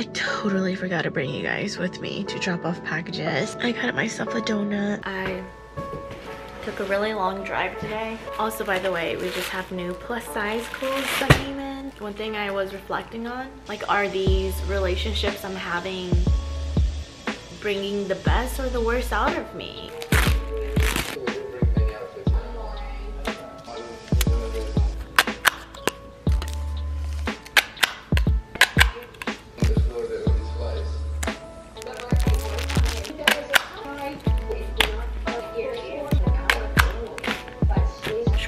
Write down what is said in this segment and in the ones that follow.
I totally forgot to bring you guys with me to drop off packages. I got myself a donut. I took a really long drive today. Also, by the way, we just have new plus size clothes that came in. One thing I was reflecting on, like, are these relationships I'm having bringing the best or the worst out of me?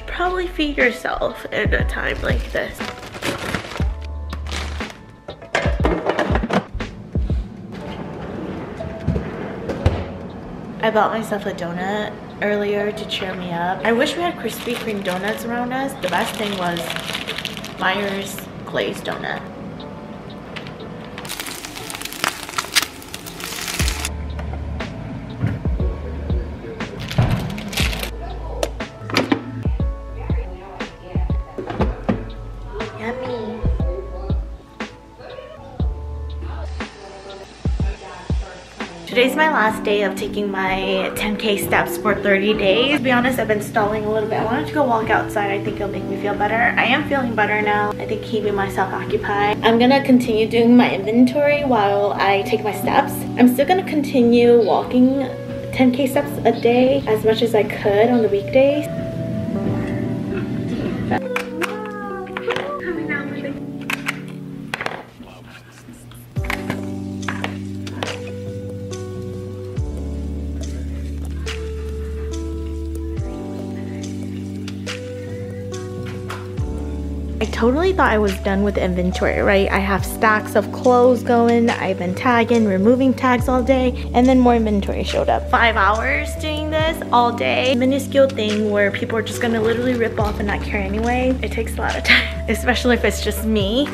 Probably feed yourself at a time like this. I bought myself a donut earlier to cheer me up. I wish we had Krispy Kreme donuts around us. The best thing was Myers glazed donut. Today's my last day of taking my 10K steps for 30 days. To be honest, I've been stalling a little bit. I wanted to go walk outside. I think it'll make me feel better. I am feeling better now. I think keeping myself occupied. I'm gonna continue doing my inventory while I take my steps. I'm still gonna continue walking 10K steps a day as much as I could on the weekdays. I totally thought I was done with inventory, right? I have stacks of clothes going. I've been tagging, removing tags all day, and then more inventory showed up. 5 hours doing this all day. Minuscule thing where people are just gonna literally rip off and not care anyway. It takes a lot of time, especially if it's just me.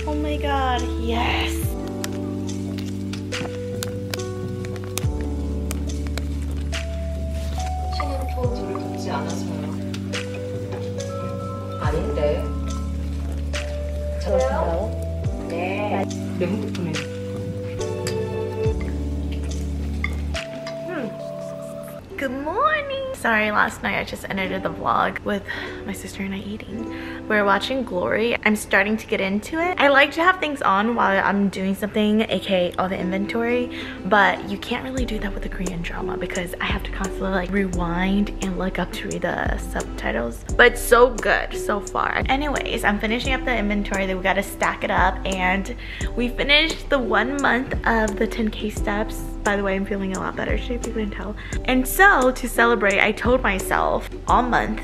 Oh my God, yes. 아닌데. 저요? 네. 명부품에. Good morning. Sorry, last night I just edited the vlog with my sister and I eating. We're watching Glory. I'm starting to get into it. I like to have things on while I'm doing something, aka all the inventory, but you can't really do that with the Korean drama because I have to constantly like rewind and look up to read the subtitles. But it's so good so far. Anyways, I'm finishing up the inventory. That we gotta stack it up, and we finished the 1 month of the 10K steps. By the way, I'm feeling a lot better today, if you can tell. And so to celebrate, I told myself all month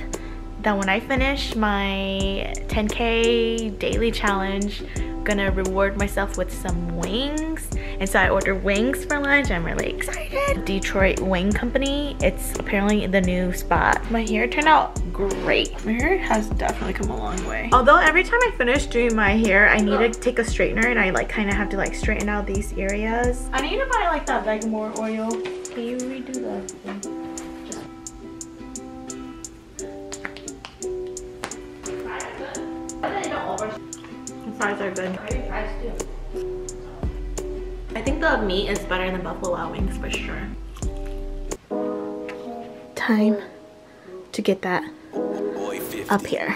that when I finish my 10K daily challenge, I'm gonna reward myself with some wings. And so I ordered wings for lunch. I'm really excited. Detroit Wing Company. It's apparently the new spot. My hair turned out great. My hair has definitely come a long way. Although every time I finish doing my hair, I need to take a straightener and I like kind of have to like straighten out these areas. I need to buy like that bag more oil. Can you redo that? The fries are good. I think the meat is better than Buffalo Wild Wings for sure. Time to get that up here.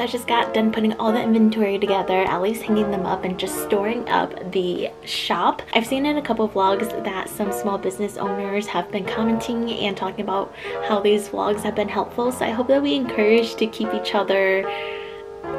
I just got done putting all the inventory together, at least hanging them up and just storing up the shop. I've seen in a couple of vlogs that some small business owners have been commenting and talking about how these vlogs have been helpful, so I hope that we encourage to keep each other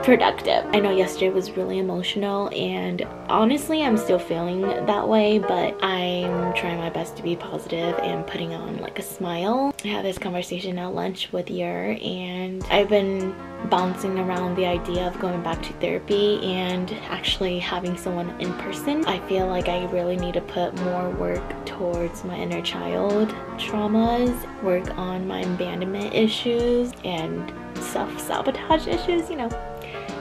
productive. I know yesterday was really emotional, and honestly I'm still feeling that way, but I'm trying my best to be positive and putting on like a smile. I had this conversation at lunch with Yer, and I've been bouncing around the idea of going back to therapy and actually having someone in person. I feel like I really need to put more work towards my inner child traumas, work on my abandonment issues and self-sabotage issues, you know,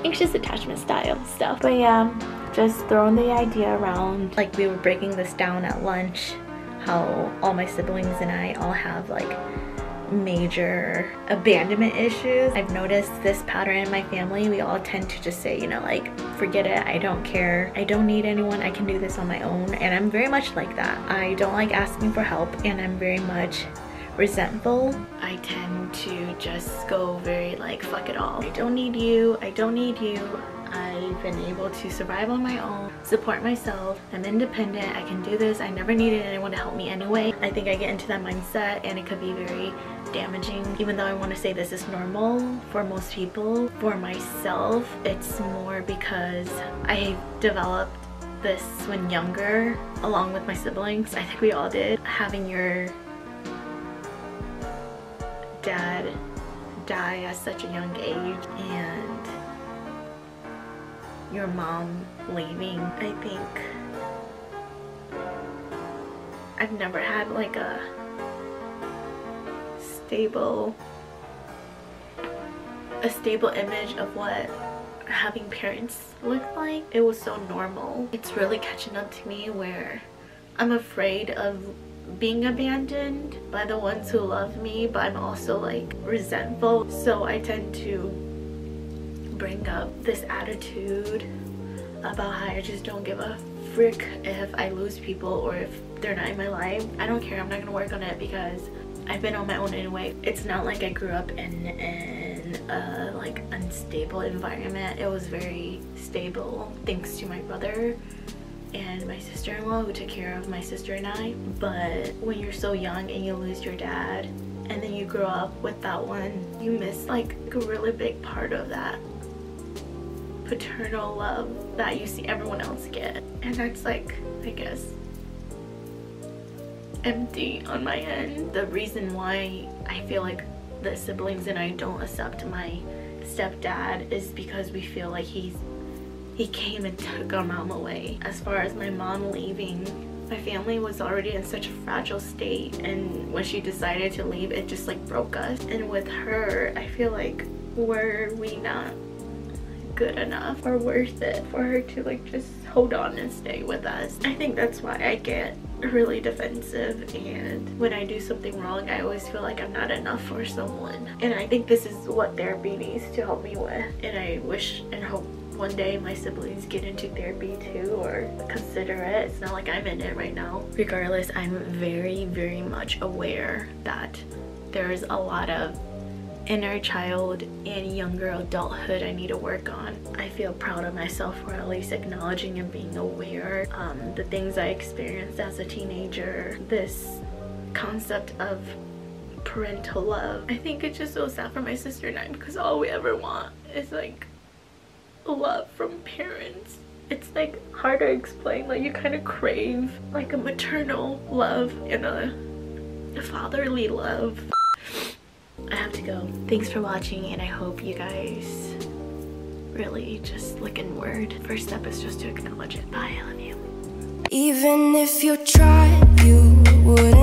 anxious attachment style stuff. But yeah, just throwing the idea around. Like, we were breaking this down at lunch, how all my siblings and I all have like major abandonment issues. I've noticed this pattern in my family. We all tend to just say, you know, like, forget it, I don't care, I don't need anyone, I can do this on my own. And I'm very much like that. I don't like asking for help, and I'm very much resentful. I tend to just go very like, fuck it all, I don't need you, I don't need you. I've been able to survive on my own, support myself, I'm independent, I can do this, I never needed anyone to help me anyway. I think I get into that mindset, and it could be very damaging. Even though I want to say this is normal for most people, for myself it's more because I developed this when younger, along with my siblings. I think we all did. Having your dad die at such a young age and your mom leaving, I think I've never had like a stable image of what having parents look like. It was so normal. It's really catching up to me where I'm afraid of being abandoned by the ones who love me, but I'm also like resentful, so I tend to bring up this attitude about how I just don't give a frick if I lose people or if they're not in my life. I don't care, I'm not gonna work on it because I've been on my own anyway. It's not like I grew up in a like unstable environment. It was very stable thanks to my brother and my sister-in-law who took care of my sister and I. But when you're so young and you lose your dad and then you grow up with that one, you miss like a really big part of that paternal love that you see everyone else get, and that's like, I guess, empty on my end. The reason why I feel like the siblings and I don't accept my stepdad is because we feel like he came and took our mom away. As far as my mom leaving, my family was already in such a fragile state, and when she decided to leave, it just like broke us. And with her, I feel like, were we not good enough or worth it for her to like just hold on and stay with us? I think that's why I get really defensive, and when I do something wrong I always feel like I'm not enough for someone. And I think this is what therapy needs to help me with, and I wish and hope one day my siblings get into therapy too, or consider it. It's not like I'm in it right now. Regardless, I'm very, very much aware that there's a lot of inner child and younger adulthood I need to work on. I feel proud of myself for at least acknowledging and being aware the things I experienced as a teenager. This concept of parental love. I think it's just so sad for my sister and I, because all we ever want is like love from parents. It's like hard to explain. Like, you kind of crave like a maternal love and a fatherly love. I have to go. Thanks for watching, and I hope you guys really just look inward. First step is just to acknowledge it. Bye, I love you. Even if you tried, you wouldn't